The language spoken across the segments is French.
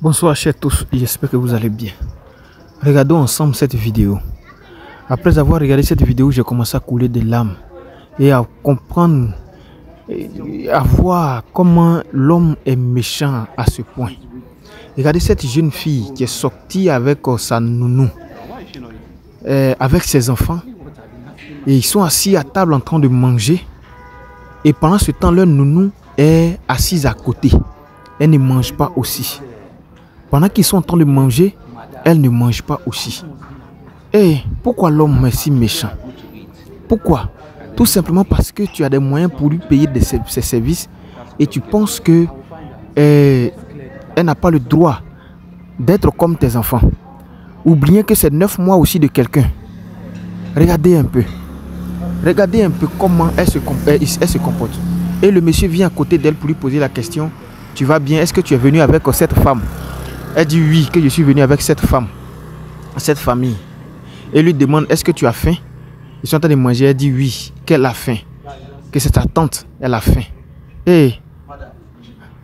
Bonsoir chers tous, j'espère que vous allez bien. Regardons ensemble cette vidéo. Après avoir regardé cette vidéo, j'ai commencé à couler des larmes et à comprendre, à voir comment l'homme est méchant à ce point. Regardez cette jeune fille qui est sortie avec sa nounou, avec ses enfants, et ils sont assis à table en train de manger. Et pendant ce temps, leur nounou est assise à côté. Elle ne mange pas aussi. Pendant qu'ils sont en train de manger, elle ne mange pas aussi. Et pourquoi l'homme est si méchant? Pourquoi? Tout simplement parce que tu as des moyens pour lui payer ses services et tu penses que elle n'a pas le droit d'être comme tes enfants. Oubliez que c'est 9 mois aussi de quelqu'un. Regardez un peu. Regardez un peu comment elle se comporte. Et le monsieur vient à côté d'elle pour lui poser la question. Tu vas bien? Est-ce que tu es venu avec cette femme? Elle dit oui, que je suis venu avec cette femme, cette famille. Et lui demande, est-ce que tu as faim? Ils sont en train de manger. Elle dit oui, qu'elle a faim. Que c'est ta tante, elle a faim. Et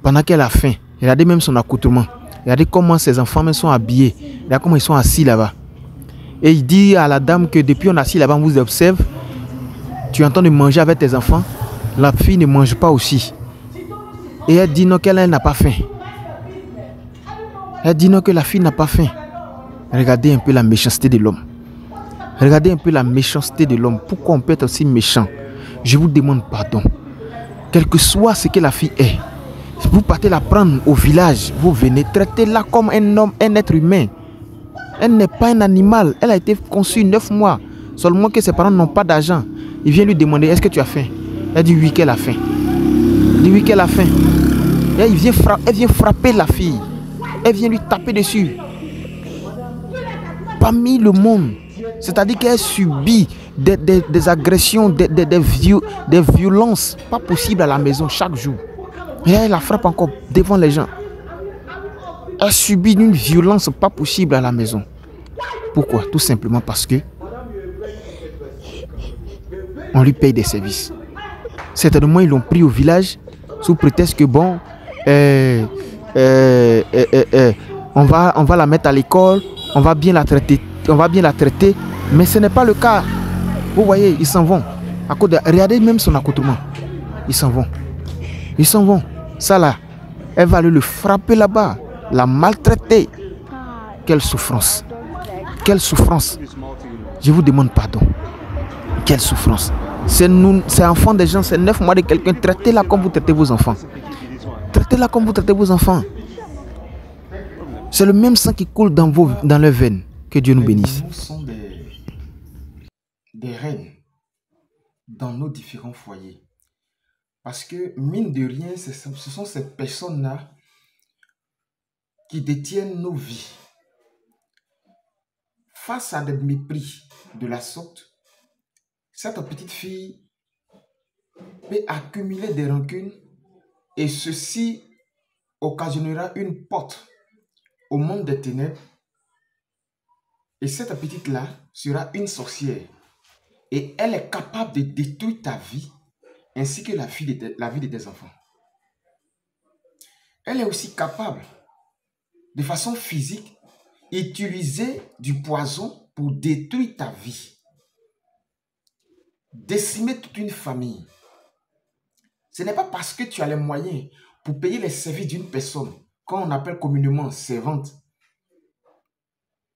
pendant qu'elle a faim, regardez même son accoutrement. Regardez comment ses enfants même sont habillés. Regardez comment ils sont assis là-bas. Et il dit à la dame que depuis on est assis là-bas, on vous observe. Tu es en train de manger avec tes enfants. La fille ne mange pas aussi. Et elle dit non, qu'elle n'a pas faim. Elle dit non, que la fille n'a pas faim. Regardez un peu la méchanceté de l'homme. Regardez un peu la méchanceté de l'homme. Pourquoi on peut être aussi méchant? Je vous demande pardon. Quel que soit ce que la fille est, si vous partez la prendre au village, vous venez, traitez-la comme un homme, un être humain. Elle n'est pas un animal. Elle a été conçue 9 mois. Seulement que ses parents n'ont pas d'argent. Il vient lui demander, est-ce que tu as faim? Elle dit oui, qu'elle a faim. Il dit oui, qu'elle a faim. Et elle vient frapper la fille. Elle vient lui taper dessus. Parmi le monde. C'est-à-dire qu'elle subit des agressions, des violences pas possibles à la maison chaque jour. Et elle la frappe encore devant les gens. Elle subit une violence pas possible à la maison. Pourquoi? Tout simplement parce que on lui paye des services. Certainement, ils l'ont pris au village sous prétexte que bon, on va la mettre à l'école, on va bien la traiter, mais ce n'est pas le cas. Vous voyez, ils s'en vont. Regardez même son accoutrement. Ils s'en vont. Ils s'en vont. Ça là, elle va aller le frapper là-bas, la maltraiter. Quelle souffrance. Quelle souffrance. Je vous demande pardon. Quelle souffrance. C'est enfant des gens, c'est 9 mois de quelqu'un. Traitez-la comme vous traitez vos enfants. Traitez-la comme vous traitez vos enfants. C'est le même sang qui coule dans leurs veines. Que Dieu nous bénisse. Nous sommes des reines dans nos différents foyers. Parce que, mine de rien, ce sont ces personnes-là qui détiennent nos vies. Face à des mépris de la sorte, cette petite fille peut accumuler des rancunes et ceci occasionnera une porte au monde des ténèbres. Et cette petite-là sera une sorcière. Et elle est capable de détruire ta vie ainsi que la vie de tes enfants. Elle est aussi capable, de façon physique, d'utiliser du poison pour détruire ta vie. Décimer toute une famille. Ce n'est pas parce que tu as les moyens pour payer les services d'une personne, qu'on appelle communément servante,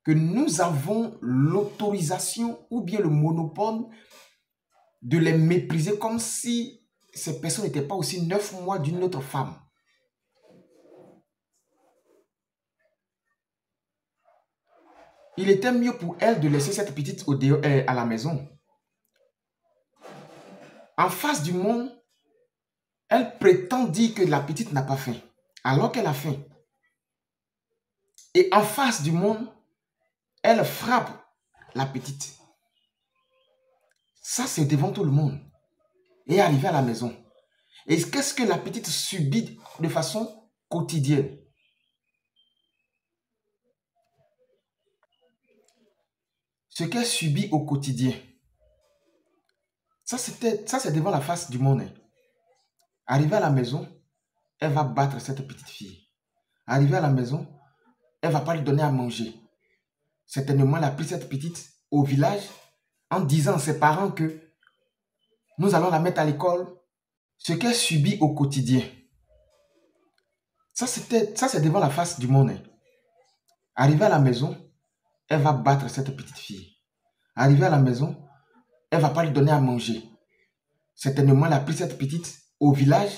que nous avons l'autorisation ou bien le monopole de les mépriser comme si ces personnes n'étaient pas aussi 9 mois d'une autre femme. Il était mieux pour elle de laisser cette petite à la maison. En face du monde, elle prétend dire que la petite n'a pas faim, alors qu'elle a faim. Et en face du monde, elle frappe la petite. Ça, c'est devant tout le monde. Et arrivé à la maison. Et qu'est-ce que la petite subit de façon quotidienne? Ce qu'elle subit au quotidien. Ça, c'est devant la face du monde. Arrivé à la maison, elle va battre cette petite fille. Arrivé à la maison, elle ne va pas lui donner à manger. Certainement, elle a pris cette petite au village en disant à ses parents que nous allons la mettre à l'école. Ce qu'elle subit au quotidien. Ça, c'est devant la face du monde. Arrivée à la maison, elle va battre cette petite fille. Arrivée à la maison, elle ne va pas lui donner à manger. Certainement, elle a pris cette petite au village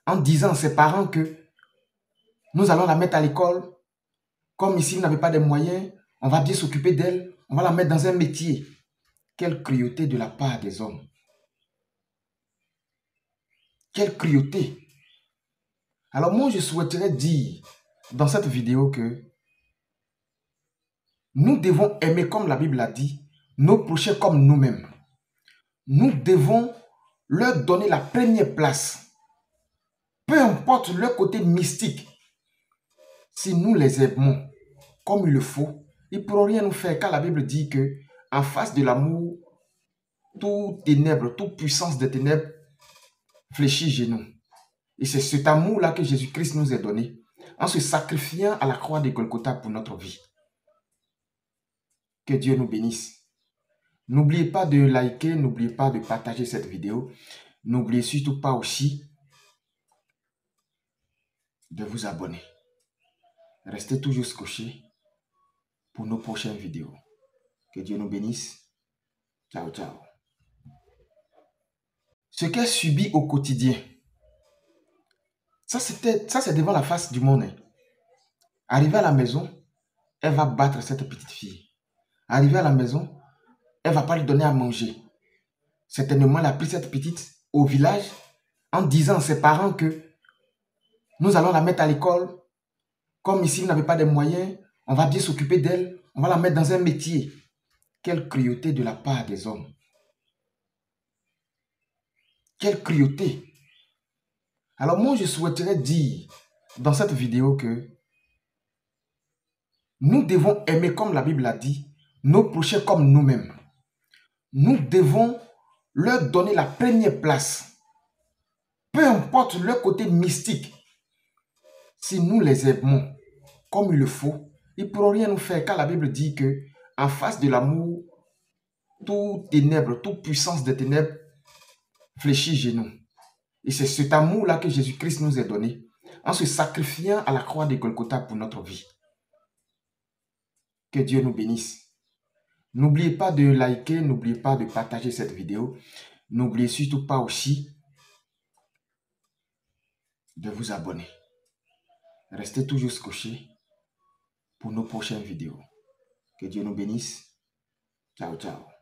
en disant à ses parents que nous allons la mettre à l'école. Comme ici, vous n'avez pas de moyens, on va bien s'occuper d'elle, on va la mettre dans un métier. Quelle cruauté de la part des hommes. Quelle cruauté. Alors moi, je souhaiterais dire dans cette vidéo que nous devons aimer, comme la Bible a dit, nos prochains comme nous-mêmes. Nous devons leur donner la première place. Peu importe leur côté mystique. Si nous les aimons comme il le faut, ils ne pourront rien nous faire, car la Bible dit que en face de l'amour, toute ténèbre, toute puissance des ténèbres fléchit genoux. Et c'est cet amour-là que Jésus-Christ nous a donné en se sacrifiant à la croix de Golgotha pour notre vie. Que Dieu nous bénisse. N'oubliez pas de liker, n'oubliez pas de partager cette vidéo. N'oubliez surtout pas aussi de vous abonner. Restez toujours scotchés pour nos prochaines vidéos. Que Dieu nous bénisse. Ciao, ciao. Ce qu'elle subit au quotidien. Ça, c'est devant la face du monde. Arrivée à la maison, elle va battre cette petite fille. Arrivée à la maison, elle ne va pas lui donner à manger. Certainement, elle a pris cette petite au village en disant à ses parents que nous allons la mettre à l'école. Comme ici, vous n'avez pas de moyens, on va bien s'occuper d'elle, on va la mettre dans un métier. Quelle cruauté de la part des hommes. Quelle cruauté. Alors moi, je souhaiterais dire dans cette vidéo que nous devons aimer, comme la Bible a dit, nos prochains comme nous-mêmes. Nous devons leur donner la première place. Peu importe leur côté mystique. Si nous les aimons comme il le faut, ils ne pourront rien nous faire, car la Bible dit que en face de l'amour, toute ténèbre, toute puissance des ténèbres fléchit genoux. Et c'est cet amour-là que Jésus-Christ nous a donné en se sacrifiant à la croix de Golgotha pour notre vie. Que Dieu nous bénisse. N'oubliez pas de liker, n'oubliez pas de partager cette vidéo. N'oubliez surtout pas aussi de vous abonner. Restez toujours scotchés pour nos prochaines vidéos. Que Dieu nous bénisse. Ciao, ciao.